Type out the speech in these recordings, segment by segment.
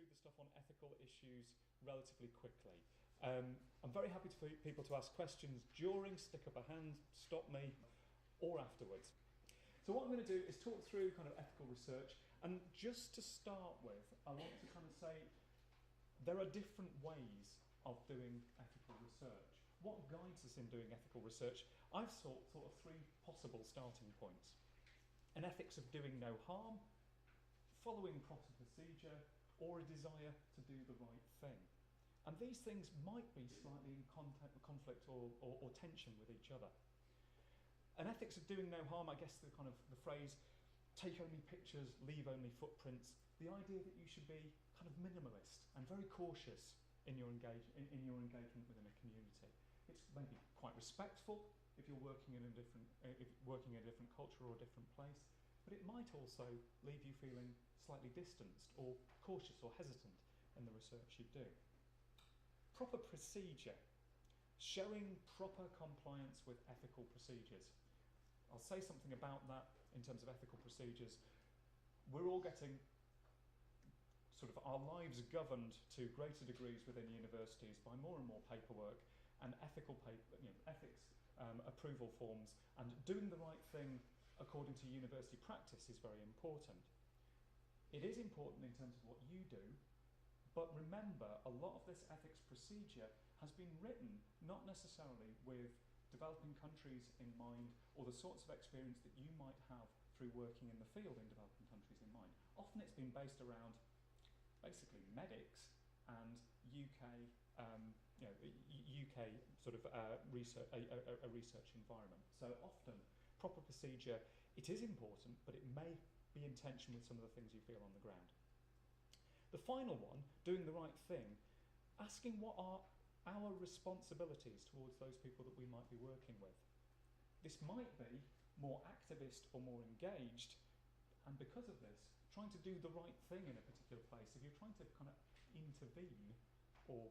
through the stuff on ethical issues relatively quickly. I'm very happy for people to ask questions during, stick up a hand, stop me, or afterwards. So what I'm going to do is talk through kind of ethical research, and just to start with, I want to kind of say there are different ways of doing ethical research. What guides us in doing ethical research? I've thought of three possible starting points. An ethics of doing no harm, following proper procedure, or a desire to do the right thing. And these things might be slightly in conflict or tension with each other. An ethics of doing no harm, I guess the phrase, take only pictures, leave only footprints, the idea that you should be kind of minimalist and very cautious in your engagement within a community. It's maybe quite respectful if you're working in a different culture or a different place, but it might also leave you feeling slightly distanced or cautious or hesitant in the research you do. Proper procedure, showing proper compliance with ethical procedures. I'll say something about that in terms of ethical procedures. We're all getting sort of our lives governed to greater degrees within universities by more and more paperwork and ethics approval forms, and doing the right thing according to university practice is very important. It is important in terms of what you do, but remember, a lot of this ethics procedure has been written not necessarily with developing countries in mind or the sorts of experience that you might have through working in the field in developing countries in mind. Often it's been based around basically medics and UK sort of research, a research environment. So often proper procedure, it is important, but it may be in tension with some of the things you feel on the ground. The final one, doing the right thing, asking what are our responsibilities towards those people that we might be working with. This might be more activist or more engaged, and because of this, trying to do the right thing in a particular place. If you're trying to kind of intervene or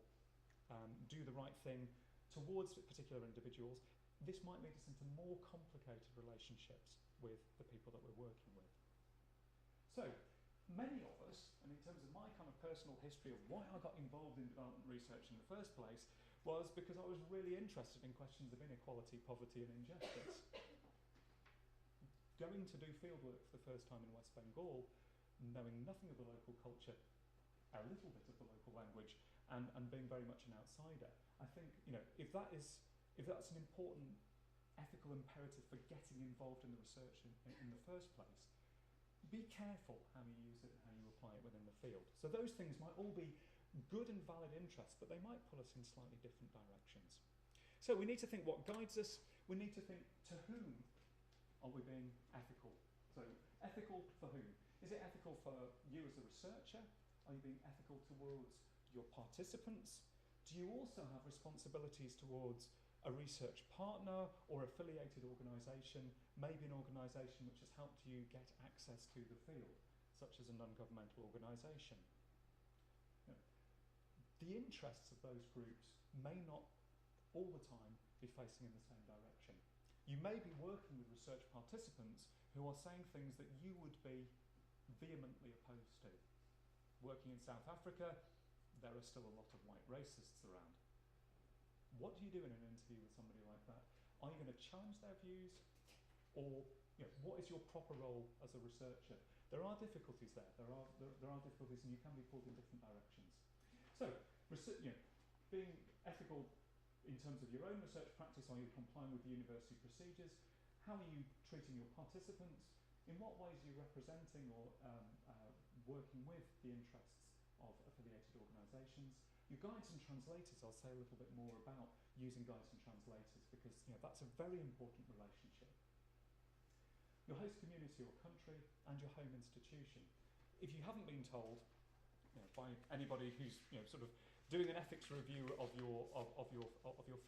do the right thing towards particular individuals, this might lead us into more complicated relationships with the people that we're working with. So, many of us, and in terms of my kind of personal history of why I got involved in development research in the first place, was because I was really interested in questions of inequality, poverty and injustice. Going to do fieldwork for the first time in West Bengal, knowing nothing of the local culture, a little bit of the local language, and being very much an outsider, I think, if that's an important ethical imperative for getting involved in the research in the first place, be careful how you use it and how you apply it within the field. So those things might all be good and valid interests, but they might pull us in slightly different directions. So we need to think what guides us. We need to think, to whom are we being ethical? So ethical for whom? Is it ethical for you as a researcher? Are you being ethical towards your participants? Do you also have responsibilities towards a research partner or affiliated organisation, maybe an organisation which has helped you get access to the field, such as a non-governmental organisation? The interests of those groups may not all the time be facing in the same direction. You may be working with research participants who are saying things that you would be vehemently opposed to. Working in South Africa, there are still a lot of white racists around. What do you do in an interview with somebody like that? Are you going to challenge their views? Or what is your proper role as a researcher? There are difficulties there. There are difficulties, and you can be pulled in different directions. So, being ethical in terms of your own research practice, are you complying with the university procedures? How are you treating your participants? In what ways are you representing or working with the interests of affiliated organisations? Your guides and translators, I'll say a little bit more about using guides and translators, because that's a very important relationship. Your host community or country, and your home institution. If you haven't been told by anybody who's sort of doing an ethics review of your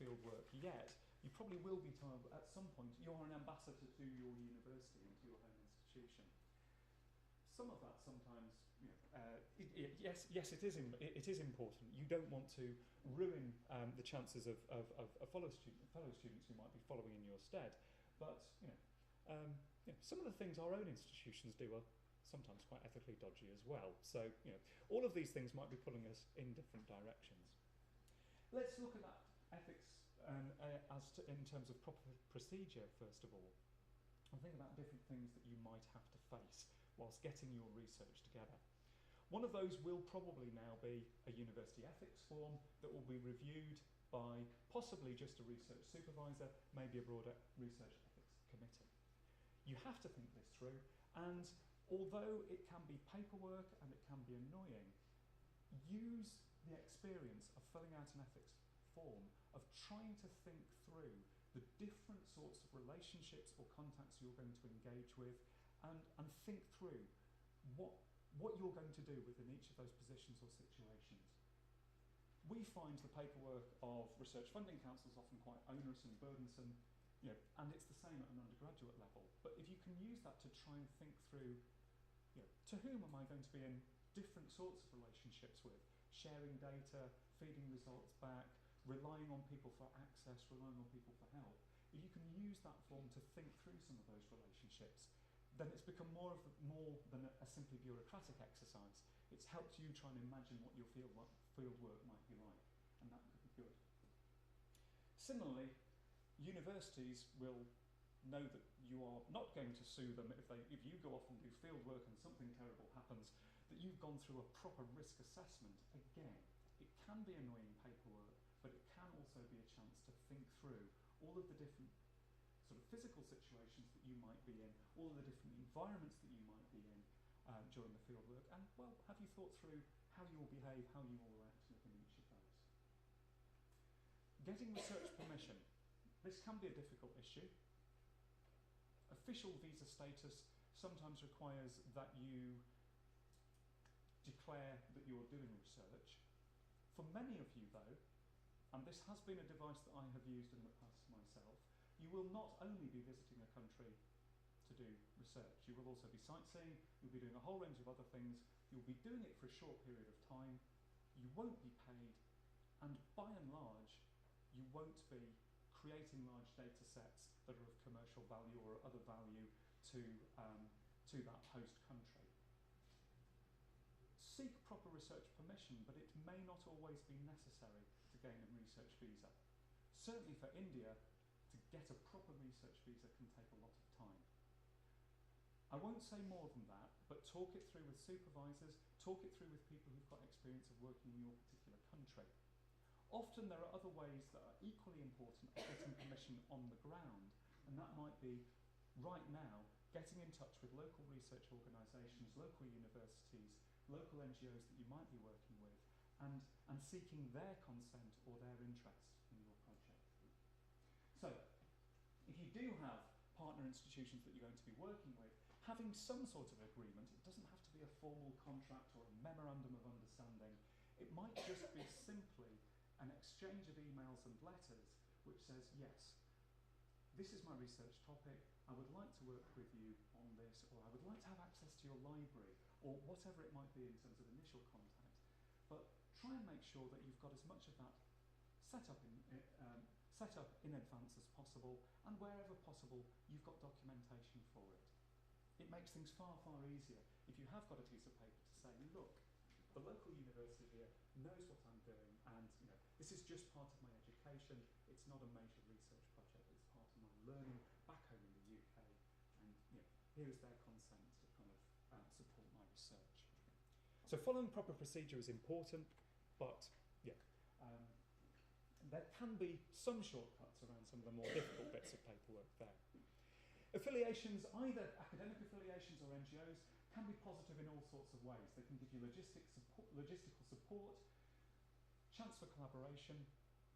field work yet, you probably will be told at some point you're an ambassador to your university and to your home institution. Some of that sometimes, yes, it is important. You don't want to ruin the chances of fellow students who might be following in your stead. But some of the things our own institutions do are sometimes quite ethically dodgy as well. So, all of these things might be pulling us in different directions. Let's look at that ethics in terms of proper procedure, first of all, and think about different things that you might have to face whilst getting your research together. One of those will probably now be a university ethics form that will be reviewed by possibly just a research supervisor, maybe a broader research ethics committee. You have to think this through, and although it can be paperwork and it can be annoying, use the experience of filling out an ethics form, of trying to think through the different sorts of relationships or contacts you're going to engage with, and think through what you're going to do within each of those positions or situations. We find the paperwork of research funding councils often quite onerous and burdensome, and it's the same at an undergraduate level. But if you can use that to try and think through, to whom am I going to be in different sorts of relationships with, sharing data, feeding results back, relying on people for access, relying on people for help. If you can use that form to think through some of those relationships, then it's become more than a simply bureaucratic exercise. It's helped you try and imagine what your field work might be like, and that could be good. Similarly, universities will know that you are not going to sue them if you go off and do field work and something terrible happens, that you've gone through a proper risk assessment. Again, it can be annoying paperwork, but it can also be a chance to think through all of the different sort of physical situations that you might be in, all of the different environments that you might be in during the field work, and, well, have you thought through how you will behave, how you will react within each of those. Getting research permission. This can be a difficult issue. Official visa status sometimes requires that you declare that you're doing research. For many of you, though, and this has been a device that I have used in the past myself, you will not only be visiting a country to do research, you will also be sightseeing, you'll be doing a whole range of other things, you'll be doing it for a short period of time, you won't be paid, and by and large, you won't be creating large data sets that are of commercial value or other value to that host country. Seek proper research permission, but it may not always be necessary to gain a research visa. Certainly for India, to get a proper research visa can take a lot of time. I won't say more than that, but talk it through with supervisors, talk it through with people who've got experience of working in your particular country. Often there are other ways that are equally important of getting permission on the ground, and that might be, right now, getting in touch with local research organisations, local universities, local NGOs that you might be working with, and seeking their consent or their interest in your project. So, if you do have partner institutions that you're going to be working with, having some sort of agreement, it doesn't have to be a formal contract or a memorandum of understanding, it might just be simply an exchange of emails and letters which says, yes, this is my research topic, I would like to work with you on this, or I would like to have access to your library, or whatever it might be in terms of initial contact. But try and make sure that you've got as much of that set up in advance as possible, and wherever possible, you've got documentation for it. It makes things far, far easier if you have got a piece of paper to say, look, the local university here knows what I'm doing, and this is just part of my education. It's not a major research project. It's part of my learning back home in the UK, and here's their consent to kind of support my research. So following proper procedure is important, but there can be some shortcuts around some of the more difficult bits of paperwork there. Affiliations, either academic affiliations or NGOs, can be positive in all sorts of ways. They can give you logistical support, chance for collaboration.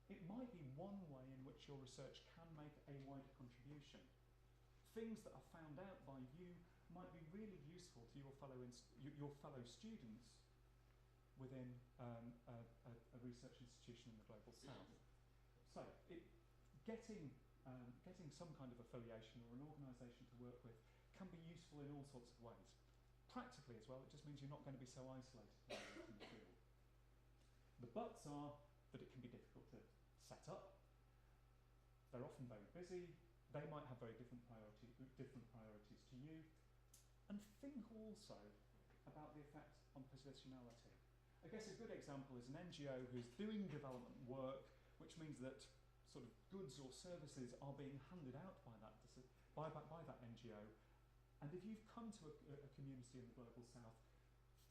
It might be one way in which your research can make a wider contribution. Things that are found out by you might be really useful to your fellow students within a research institution in the Global South. So, getting some kind of affiliation or an organisation to work with can be useful in all sorts of ways. Practically as well, it just means you're not going to be so isolated in the field. The buts are that it can be difficult to set up. They're often very busy. They might have very different priorities to you. And think also about the effect on positionality. I guess a good example is an NGO who's doing development work, which means that sort of goods or services are being handed out by that NGO. And if you've come to a community in the Global South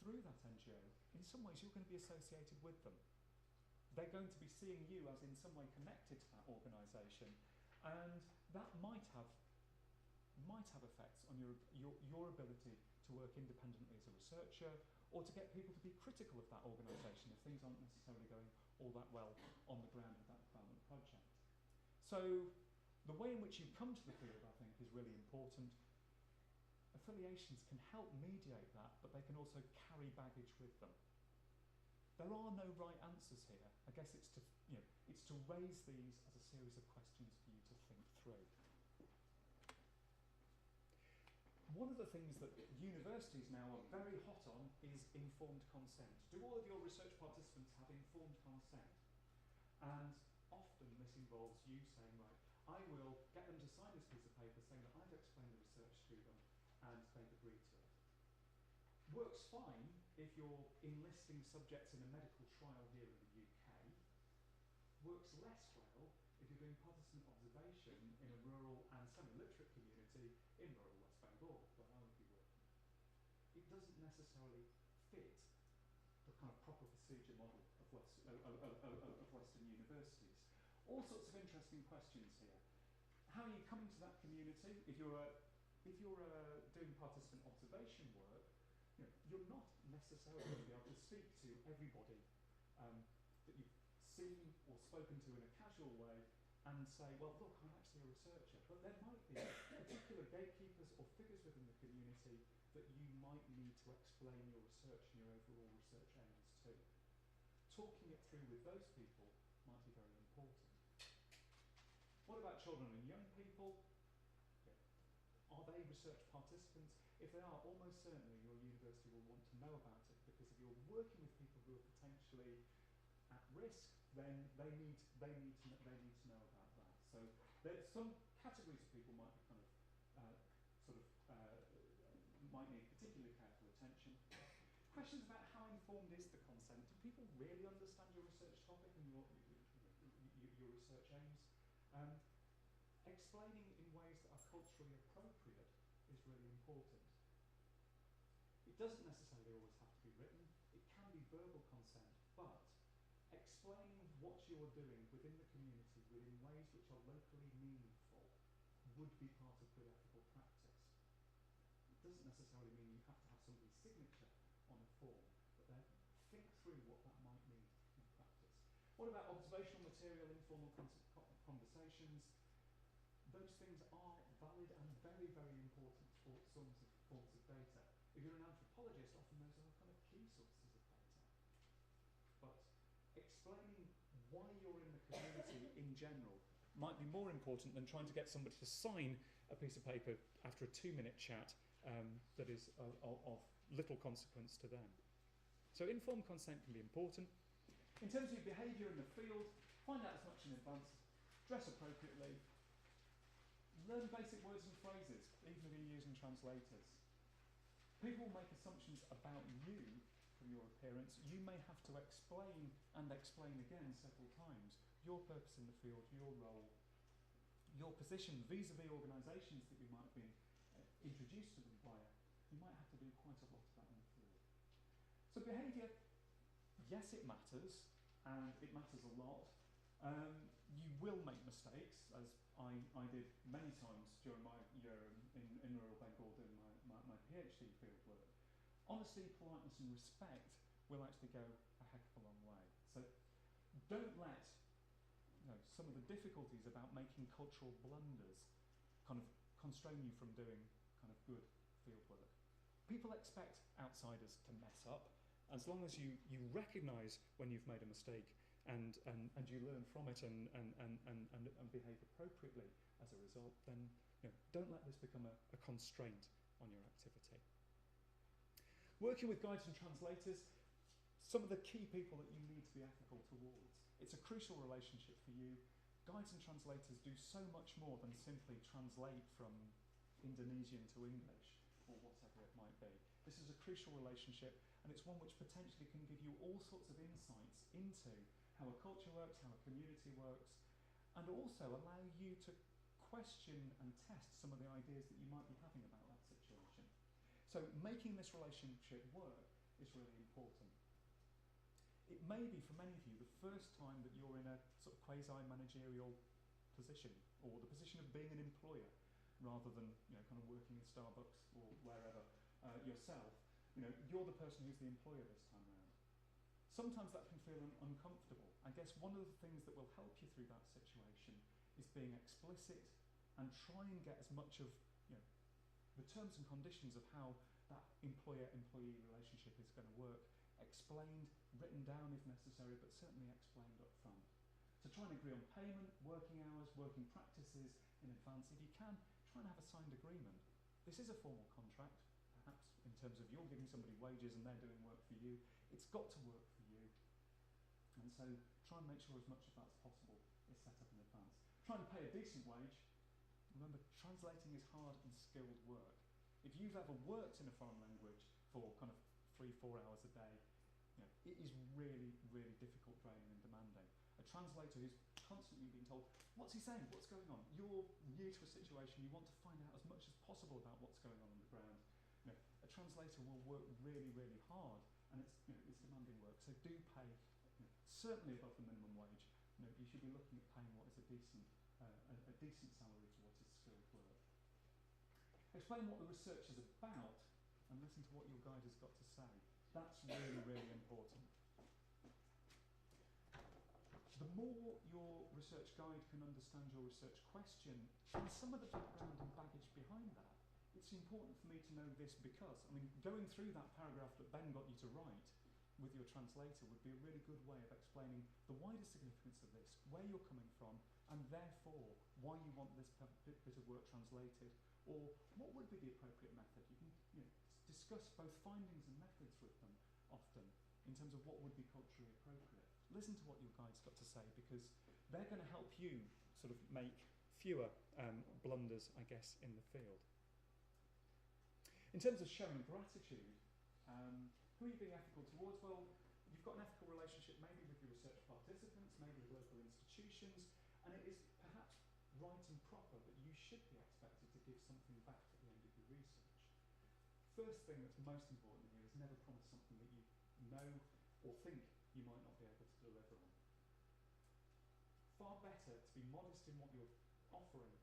through that NGO, in some ways you're going to be associated with them. They're going to be seeing you as in some way connected to that organisation, and that might have effects on your ability to work independently as a researcher, or to get people to be critical of that organisation if things aren't necessarily going all that well on the ground with that development project. So the way in which you come to the field, I think, is really important. Affiliations can help mediate that, but they can also carry baggage with them. There are no right answers here. I guess it's to raise these as a series of questions for you to think through. One of the things that universities now are very hot on is informed consent. Do all of your research participants have informed consent? And often this involves you saying, right, I will get them to sign this piece of paper saying that I've explained the research to them and they've agreed to it. Works fine if you're enlisting subjects in a medical trial here in the UK. Works less well if you're doing participant observation in a rural and semi-literate community in rural West Bengal, where I would be working. It doesn't necessarily fit the kind of proper procedure model of Western universities. All sorts of interesting questions here. How are you coming to that community? If you're doing participant observation work, you're not necessarily going to be able to speak to everybody that you've seen or spoken to in a casual way and say, well, look, I'm actually a researcher. But there might be particular gatekeepers or figures within the community that you might need to explain your research and your overall research aims to. Talking it through with those people might be very important. What about children and young people? Are they research participants? If they are, almost certainly your university will want to know about it, because if you're working with people who are potentially at risk, then they need to know about that. So there's some categories of people might be kind of might need particularly careful attention. Questions about how informed is the consent? Do people really understand your research topic and your research aims? Explaining in ways that are culturally appropriate is really important. It doesn't necessarily always have to be written. It can be verbal consent, but explaining what you're doing within the community within ways which are locally meaningful would be part of good ethical practice. It doesn't necessarily mean you have to have somebody's signature on a form, but then think through what that might mean in practice. What about observational material, informal conversations? Those things are valid and very, very important for forms of data. If you're an anthropologist, often those are kind of key sources of data. But explaining why you're in the community in general might be more important than trying to get somebody to sign a piece of paper after a 2-minute chat that is of little consequence to them. So informed consent can be important. In terms of your behaviour in the field, find out as much in advance, dress appropriately, learn basic words and phrases, even if you're using translators. People make assumptions about you from your appearance. You may have to explain and explain again several times your purpose in the field, your role, your position vis-a-vis organisations that you might have been introduced to them via. You might have to do quite a lot of that in the field. So behaviour, yes, it matters, and it matters a lot. You will make mistakes, as I did many times during my year in rural Bengal doing my PhD field work. Honesty, politeness and respect will actually go a heck of a long way. So don't let some of the difficulties about making cultural blunders kind of constrain you from doing kind of good field work. People expect outsiders to mess up. As long as you recognise when you've made a mistake and you learn from it and behave appropriately as a result, then don't let this become a constraint on your activity. Working with guides and translators, some of the key people that you need to be ethical towards. It's a crucial relationship for you. Guides and translators do so much more than simply translate from Indonesian to English. or whatever it might be. This is a crucial relationship, and it's one which potentially can give you all sorts of insights into how a culture works, how a community works, and also allow you to question and test some of the ideas that you might be having about that situation. So making this relationship work is really important. It may be, for many of you, the first time that you're in a sort of quasi-managerial position, or the position of being an employer, rather than kind of working in Starbucks or wherever yourself. You're the person who's the employer this time around. Sometimes that can feel uncomfortable. I guess one of the things that will help you through that situation is being explicit and try and get as much of the terms and conditions of how that employer-employee relationship is going to work explained, written down if necessary, but certainly explained up front. So try and agree on payment, working hours, working practices in advance. If you can, try and have a signed agreement. This is a formal contract, perhaps, in terms of you're giving somebody wages and they're doing work for you. It's got to work for you. And so try and make sure as much of that as possible is set up in advance. Try and pay a decent wage. Remember, translating is hard and skilled work. If you've ever worked in a foreign language for kind of 3-4 hours a day, it is really, really difficult, draining and demanding. A translator who's constantly being told, what's he saying, what's going on? You're new to a situation, you want to find out as much as possible about what's going on the ground. A translator will work really, really hard, and it's demanding work. So do pay, certainly above the minimum wage. You should be looking at paying what is a decent salary for what is skilled work. Explain what the research is about, and listen to what your guide has got to say. That's really, really important. The more your research guide can understand your research question and some of the background and baggage behind that, it's important for me to know this because, going through that paragraph that Ben got you to write with your translator would be a really good way of explaining the wider significance of this, where you're coming from, and therefore why you want this bit of work translated, or what would be the appropriate method. You can discuss both findings and methods with them often in terms of what would be culturally appropriate. Listen to what your guide's got to say, because they're going to help you sort of make fewer blunders, I guess, in the field. In terms of showing gratitude, who are you being ethical towards? Well, you've got an ethical relationship maybe with your research participants, maybe with local institutions, and it is perhaps right and proper that you should be expected to give something back at the end of your research. First thing that's most important here is never promise something that you know or think you might not be able to deliver on. Far better to be modest in what you're offering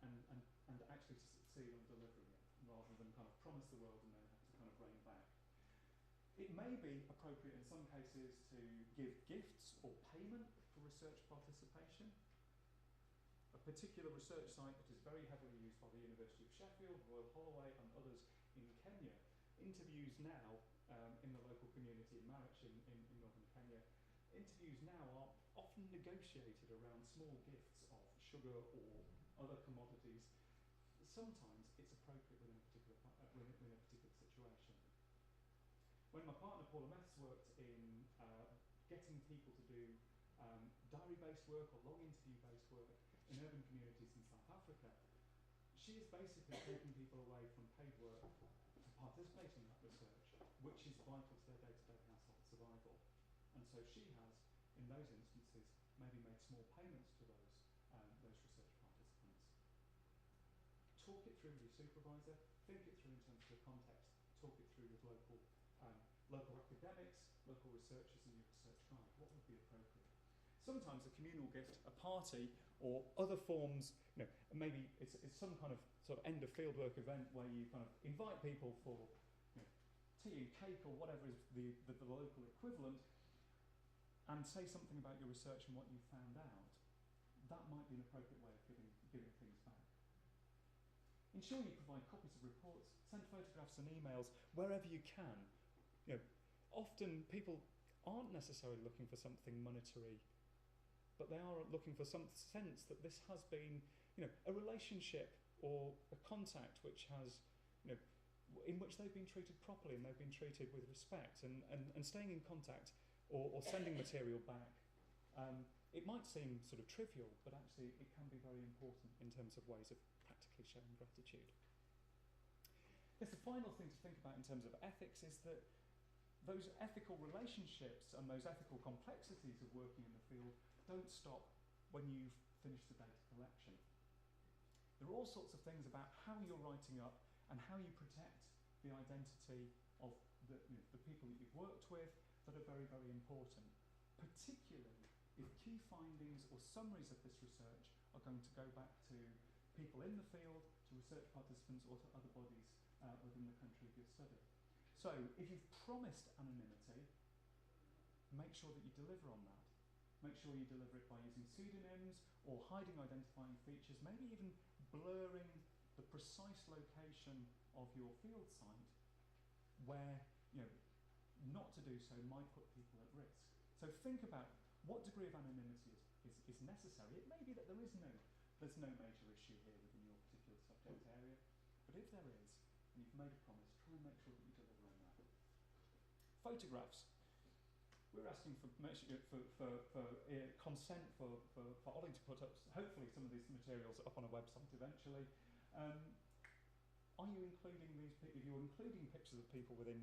and actually to succeed on delivering it, rather than kind of promise the world and then have to kind of rein back. It may be appropriate in some cases to give gifts or payment for research participation. A particular research site that is very heavily used by the University of Sheffield, Royal Holloway and others in Kenya interviews now in the local community in Marich in northern Kenya. Interviews now are often negotiated around small gifts of sugar or other commodities. Sometimes it's appropriate within a particular situation. When my partner Paula Meths worked in getting people to do diary-based work or long interview-based work in urban communities in South Africa, she is basically taking people away from paid work to participate in that research, which is vital to their day-to-day household survival. And so she has, in those instances, maybe made small payments to those research participants. Talk it through with your supervisor, think it through in terms of the context, talk it through with local academics, local researchers and your research guide. What would be appropriate? Sometimes a communal gift, a party, or other forms, maybe it's some kind of sort of end of fieldwork event where you kind of invite people for tea and cake or whatever is the local equivalent, and say something about your research and what you found out. That might be an appropriate way of giving things back. Ensure you provide copies of reports, send photographs and emails wherever you can. Often people aren't necessarily looking for something monetary, but they are looking for some sense that this has been, a relationship or a contact which has, in which they've been treated properly and they've been treated with respect, and staying in contact or sending material back. It might seem sort of trivial, but actually it can be very important in terms of ways of practically showing gratitude. guess the final thing to think about in terms of ethics is that those ethical relationships and those ethical complexities of working in the field don't stop when you've finished the data collection. There are all sorts of things about how you're writing up and how you protect the identity of the people that you've worked with that are very, very important, particularly if key findings or summaries of this research are going to go back to people in the field, to research participants, or to other bodies within the country of your study. So, if you've promised anonymity, make sure that you deliver on that. Make sure you deliver it by using pseudonyms or hiding identifying features, maybe even blurring the precise location of your field site where, not to do so might put people at risk. So think about what degree of anonymity is necessary. It may be that there's no major issue here within your particular subject area, but if there is, and you've made a promise, try and make sure that you deliver on that. Photographs. We're asking for consent for Ollie to put up, hopefully, some of these materials up on a website eventually. Are you including these? If you're including pictures of people within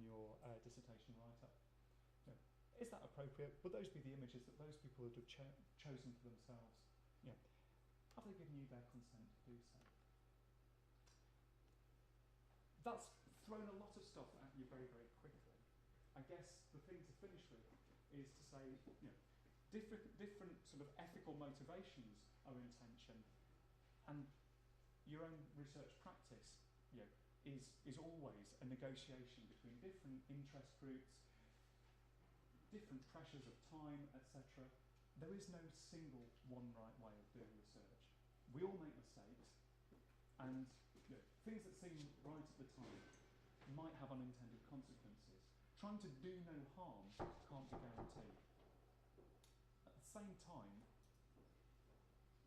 your dissertation write-up, is that appropriate? Would those be the images that those people would have chosen for themselves? Have they given you their consent to do so? That's thrown a lot of stuff at you very, very quickly. I guess the thing to finish with is to say, different sort of ethical motivations are in tension, and your own research practice, is always a negotiation between different interest groups, different pressures of time, etc. There is no single one right way of doing research. We all make mistakes, and things that seem right at the time might have unintended consequences. Trying to do no harm can't be guaranteed. At the same time,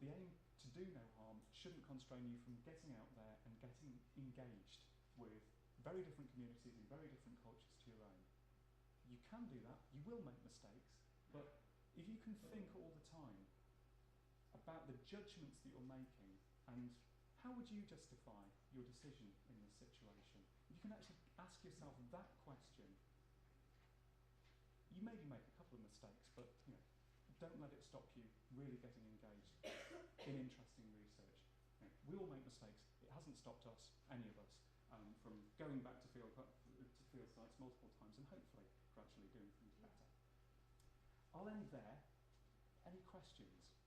the aim to do no harm shouldn't constrain you from getting out there and getting engaged with very different communities and very different cultures to your own. You can do that, you will make mistakes, but if you can think all the time about the judgments that you're making and how would you justify your decision in this situation, if you can actually ask yourself that question, you maybe make a couple of mistakes, but don't let it stop you really getting engaged in interesting research. We all make mistakes. It hasn't stopped us, any of us, from going back to field sites multiple times and hopefully gradually doing things better. I'll end there. Any questions?